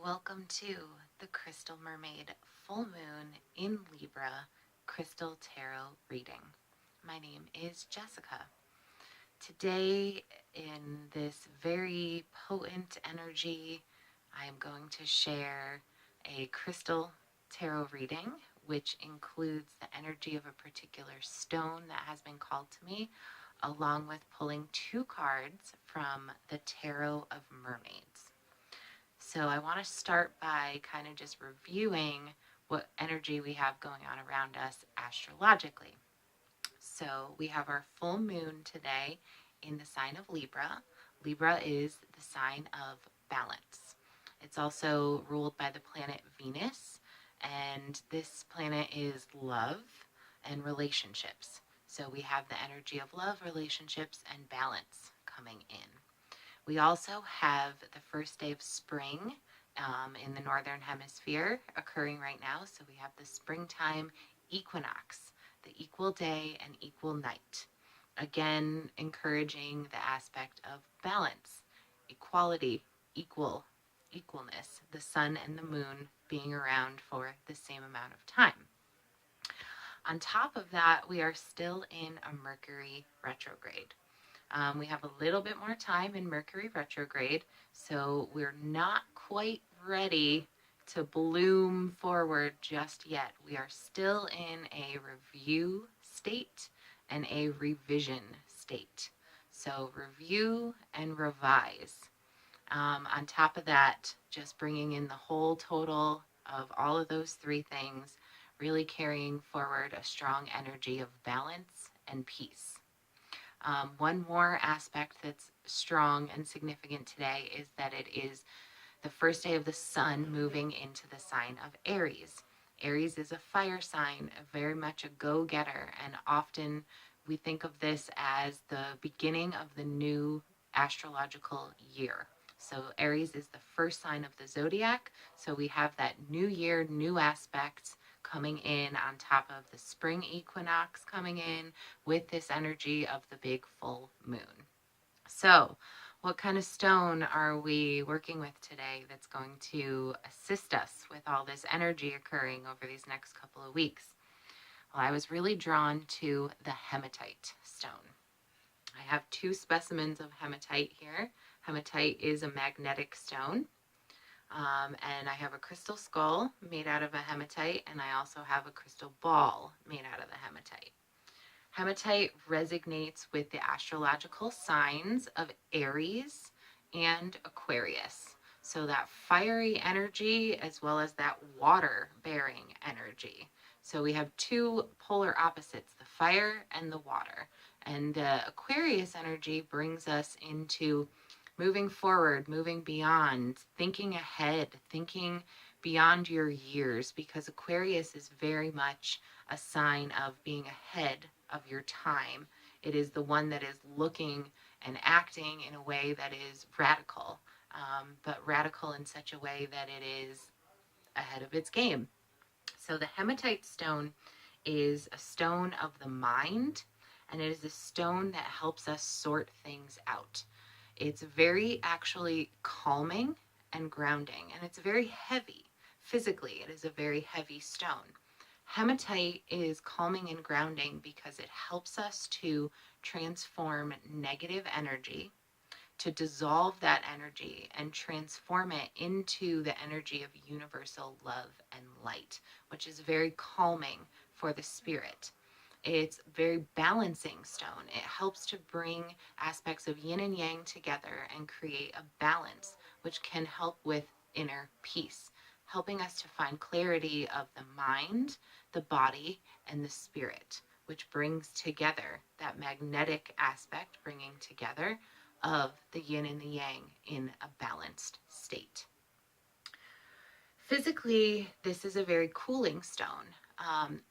Welcome to the Crystal Mermaid Full Moon in Libra Crystal Tarot Reading. My name is Jessica. Today, in this very potent energy, I am going to share a crystal tarot reading, which includes the energy of a particular stone that has been called to me, along with pulling two cards from the Tarot of Mermaids. So I want to start by kind of just reviewing what energy we have going on around us astrologically. So we have our full moon today in the sign of Libra. Libra is the sign of balance. It's also ruled by the planet Venus, and this planet is love and relationships. So we have the energy of love, relationships, and balance coming in. We also have the first day of spring in the northern hemisphere occurring right now. So we have the springtime equinox, the equal day and equal night. Again, encouraging the aspect of balance, equality, equalness, the sun and the moon being around for the same amount of time. On top of that, we are still in a Mercury retrograde. We have a little bit more time in Mercury retrograde, so we're not quite ready to bloom forward just yet. We are still in a review state and a revision state. So review and revise. On top of that, just bringing in the whole total of all of those three things, really carrying forward a strong energy of balance and peace. One more aspect that's strong and significant today is that it is the first day of the sun moving into the sign of Aries. Aries is a fire sign, very much a go-getter, and often we think of this as the beginning of the new astrological year. So Aries is the first sign of the zodiac, so we have that new year, new aspects coming in on top of the spring equinox coming in with this energy of the big full moon. So what kind of stone are we working with today that's going to assist us with all this energy occurring over these next couple of weeks? Well, I was really drawn to the hematite stone. I have two specimens of hematite here. Hematite is a magnetic stone. And I have a crystal skull made out of a hematite, and I also have a crystal ball made out of the hematite. Hematite resonates with the astrological signs of Aries and Aquarius. So that fiery energy as well as that water-bearing energy. So we have two polar opposites, the fire and the water. And the Aquarius energy brings us into moving forward, moving beyond, thinking ahead, thinking beyond your years, because Aquarius is very much a sign of being ahead of your time. It is the one that is looking and acting in a way that is radical, but radical in such a way that it is ahead of its game. So the hematite stone is a stone of the mind, and it is a stone that helps us sort things out. It's very actually calming and grounding, and it's very heavy. Physically, it is a very heavy stone. Hematite is calming and grounding because it helps us to transform negative energy, to dissolve that energy and transform it into the energy of universal love and light, which is very calming for the spirit. It's very balancing stone. It helps to bring aspects of yin and yang together and create a balance, which can help with inner peace, helping us to find clarity of the mind, the body, and the spirit, which brings together that magnetic aspect, bringing together of the yin and the yang in a balanced state. Physically, this is a very cooling stone.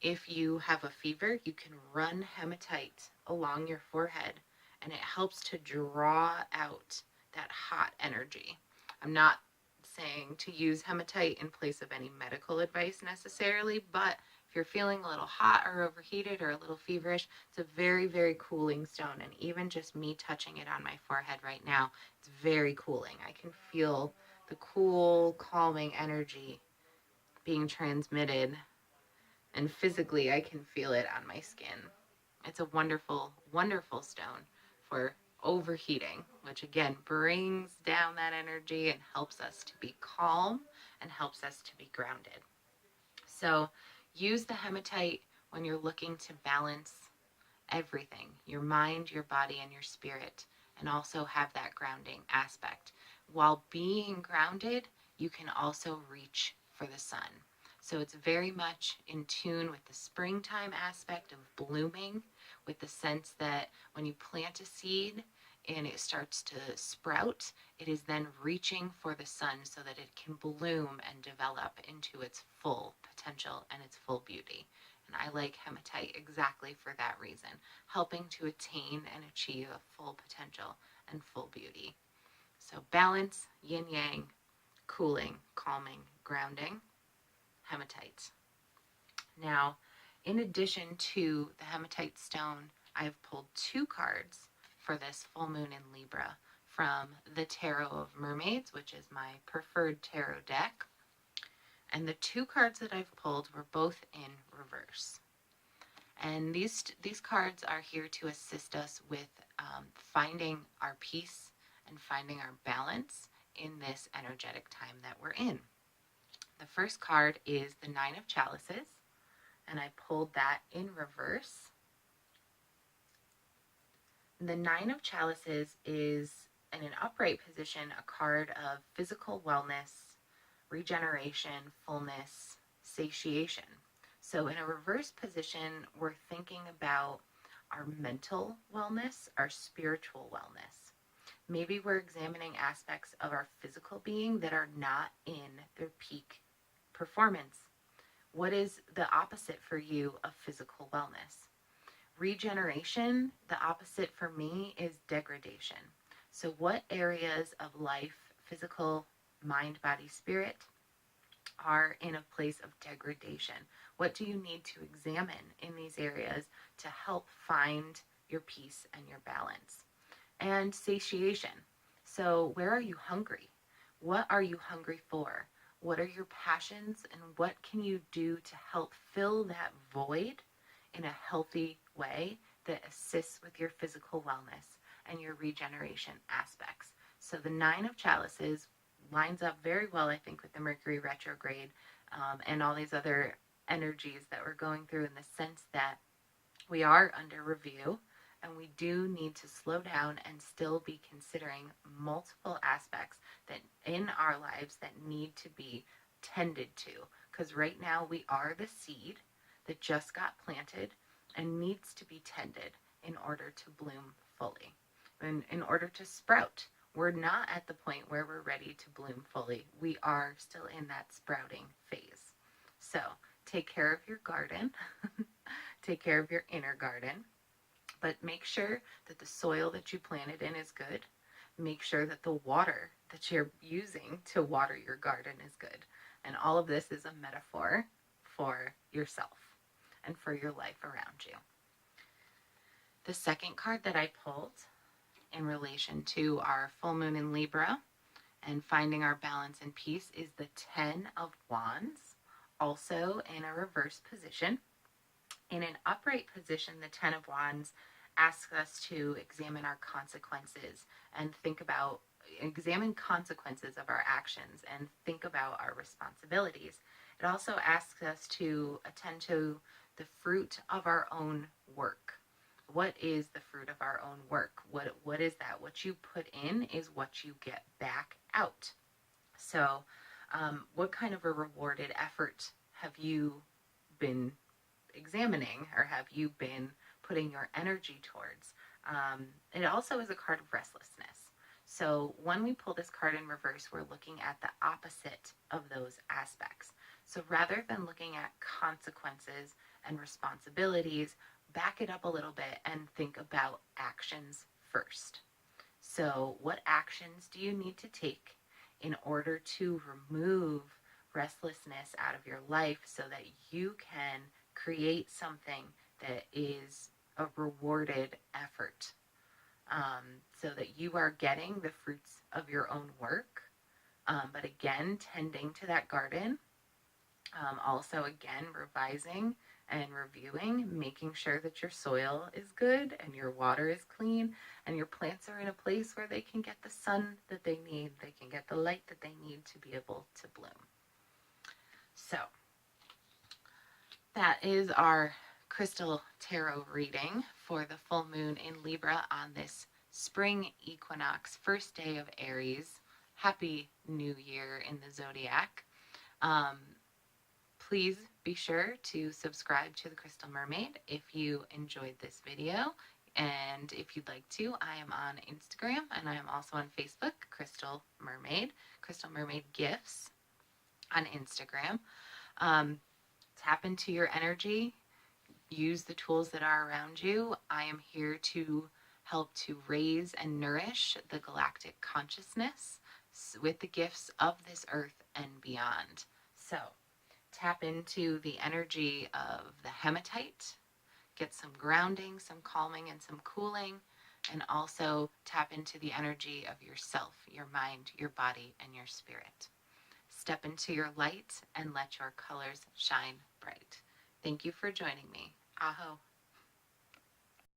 If you have a fever, you can run hematite along your forehead, and it helps to draw out that hot energy. I'm not saying to use hematite in place of any medical advice necessarily, but if you're feeling a little hot or overheated or a little feverish, it's a very, very cooling stone. And even just me touching it on my forehead right now, it's very cooling. I can feel the cool, calming energy being transmitted, and physically I can feel it on my skin. It's a wonderful, wonderful stone for overheating, which again brings down that energy and helps us to be calm and helps us to be grounded. So use the hematite when you're looking to balance everything, your mind, your body, and your spirit, and also have that grounding aspect. While being grounded, you can also reach for the sun. So it's very much in tune with the springtime aspect of blooming, with the sense that when you plant a seed and it starts to sprout, it is then reaching for the sun so that it can bloom and develop into its full potential and its full beauty. And I like hematite exactly for that reason, helping to attain and achieve a full potential and full beauty. So balance, yin yang, cooling, calming, grounding, hematite. Now, in addition to the hematite stone, I have pulled 2 cards for this full moon in Libra from the Tarot of Mermaids, which is my preferred tarot deck. And the 2 cards that I've pulled were both in reverse. And these cards are here to assist us with finding our peace and finding our balance in this energetic time that we're in. The first card is the 9 of Chalices, and I pulled that in reverse. The 9 of Chalices is, in an upright position, a card of physical wellness, regeneration, fullness, satiation. So in a reverse position, we're thinking about our mental wellness, our spiritual wellness. Maybe we're examining aspects of our physical being that are not in their peak performance. What is the opposite for you of physical wellness? Regeneration, the opposite for me is degradation. So what areas of life, physical, mind, body, spirit, are in a place of degradation? What do you need to examine in these areas to help find your peace and your balance? And satiation. So where are you hungry? What are you hungry for? What are your passions, and what can you do to help fill that void in a healthy way that assists with your physical wellness and your regeneration aspects? So the 9 of Chalices lines up very well, I think, with the Mercury retrograde and all these other energies that we're going through, in the sense that we are under review and we do need to slow down and still be considering multiple aspects that in our lives that need to be tended to. Because right now we are the seed that just got planted and needs to be tended in order to bloom fully. And in order to sprout, we're not at the point where we're ready to bloom fully. We are still in that sprouting phase. So take care of your garden, take care of your inner garden, but make sure that the soil that you planted in is good. Make sure that the water that you're using to water your garden is good. And all of this is a metaphor for yourself and for your life around you. The second card that I pulled in relation to our full moon in Libra and finding our balance and peace is the 10 of Wands, also in a reverse position. In an upright position, the 10 of Wands asks us to examine our consequences and examine consequences of our actions and think about our responsibilities. It also asks us to attend to the fruit of our own work. What is the fruit of our own work? What is that? What you put in is what you get back out. So, what kind of a rewarded effort have you been examining, or have you been putting your energy towards? It also is a card of restlessness. So when we pull this card in reverse, we're looking at the opposite of those aspects. So rather than looking at consequences and responsibilities, back it up a little bit and think about actions first. So what actions do you need to take in order to remove restlessness out of your life so that you can create something that is a rewarded effort, so that you are getting the fruits of your own work, but but again, tending to that garden. Also, again, revising and reviewing, making sure that your soil is good and your water is clean and your plants are in a place where they can get the sun that they need, they can get the light that they need to be able to bloom. So that is our crystal tarot reading for the full moon in Libra on this spring equinox, first day of Aries. Happy New Year in the zodiac. Please be sure to subscribe to the Crystal Mermaid if you enjoyed this video. And if you'd like to, I am on Instagram and I am also on Facebook, Crystal Mermaid Gifts on Instagram. Tap into your energy, use the tools that are around you. I am here to help to raise and nourish the galactic consciousness with the gifts of this earth and beyond. So, tap into the energy of the hematite, get some grounding, some calming, and some cooling, and also tap into the energy of yourself, your mind, your body, and your spirit. Step into your light and let your colors shine bright. Thank you for joining me. Aho.